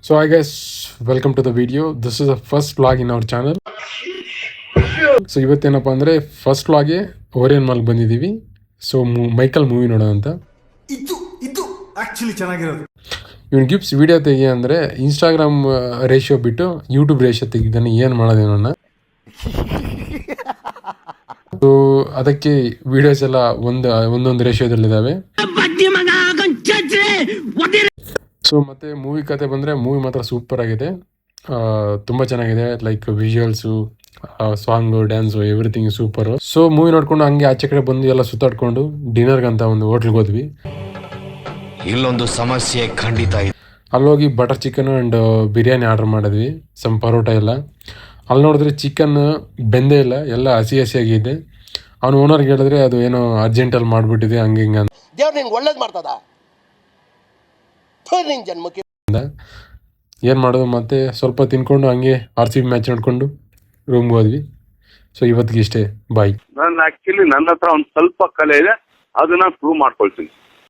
So I guess welcome to the video. This is the first vlog in our channel. So ಇವತ್ತೇನಪ್ಪ ಅಂದರೆ first ವ್ಲಾಗೆ Orion ಮಾಲ್ಗೆ ಬಂದಿದ್ದೀವಿ. So Michael movie ನೋಡೋಣ ಅಂತ. ಇದು actually ಚೆನ್ನಾಗಿರೋದು. ಇವನು ಗಿಫ್ಟ್ಸ್ ವಿಡಿಯೋ ತೆಗಿ ಅಂದರೆ ಇನ್ಸ್ಟಾಗ್ರಾಮ್ ರೇಷಿಯೋ ಬಿಟ್ಟು ಯೂಟ್ಯೂಬ್ ರೇಷಿಯೋ ತೆಗಿದ್ದಾನೆ. ಏನು ಮಾಡೋದೇನೋ. ಸೊ ಅದಕ್ಕೆ ವಿಡಿಯೋಸ್ ಎಲ್ಲ ಒಂದೊಂದು ರೇಷಿಯೋದಲ್ಲಿದ್ದಾವೆ. ಸೊ ಮತ್ತು ಮೂವಿ ಕತೆ ಬಂದರೆ ಮೂವಿ ಮಾತ್ರ ಸೂಪರ್ ಆಗಿದೆ, ತುಂಬ ಚೆನ್ನಾಗಿದೆ. Like visuals, song, dance, everything super. So movie ನೋಡ್ಕೊಂಡು ಹಂಗೆ ಆಚೆ ಕಡೆ ಬಂದು ಎಲ್ಲ ಸುತ್ತಾಡ್ಕೊಂಡು ಡಿನ್ನರ್ಗಂತ ಒಂದು ಹೋಟ್ಲಿಗೆ ಹೋದ್ವಿ. ಇಲ್ಲೊಂದು ಸಮಸ್ಯೆ ಖಂಡಿತ ಇದೆ. ಅಲ್ಲೋಗಿ butter chicken and biryani order ಮಾಡಿದ್ವಿ, ಸಮ್ ಪರೋಟ ಎಲ್ಲ. ಅಲ್ಲಿ ನೋಡಿದ್ರೆ ಚಿಕನ್ ಬೆಂದೇ ಇಲ್ಲ, ಎಲ್ಲ ಹಸಿ ಹಸಿಯಾಗಿದೆ. ಅವನು ಓನರ್ಗೆ ಹೇಳಿದ್ರೆ ಅದು ಏನೋ ಅರ್ಜೆಂಟಲ್ಲಿ ಮಾಡಿಬಿಟ್ಟಿದೆ ಹಂಗೆ ಹಿಂಗೆ ಅಂತ. ಏನು ಮಾಡೋದು, ಮತ್ತೆ ಸ್ವಲ್ಪ ತಿನ್ಕೊಂಡು ಹಂಗೆ RCB ಮ್ಯಾಚ್ ನೋಡ್ಕೊಂಡು ರೂಮ್ಗೆ ಹೋದ್ವಿ. ಸೊ ಇವತ್ತಿಗೆ ಇಷ್ಟೇ, ಬಾಯ್. ನಾನು ಆಕ್ಚುಲಿ ನನ್ನ ಹತ್ರ ಒಂದು ಸ್ವಲ್ಪ ಕಲೆ ಇದೆ, ಅದನ್ನ ಪ್ರೂವ್ ಮಾಡ್ಕೊಳ್ತೀನಿ.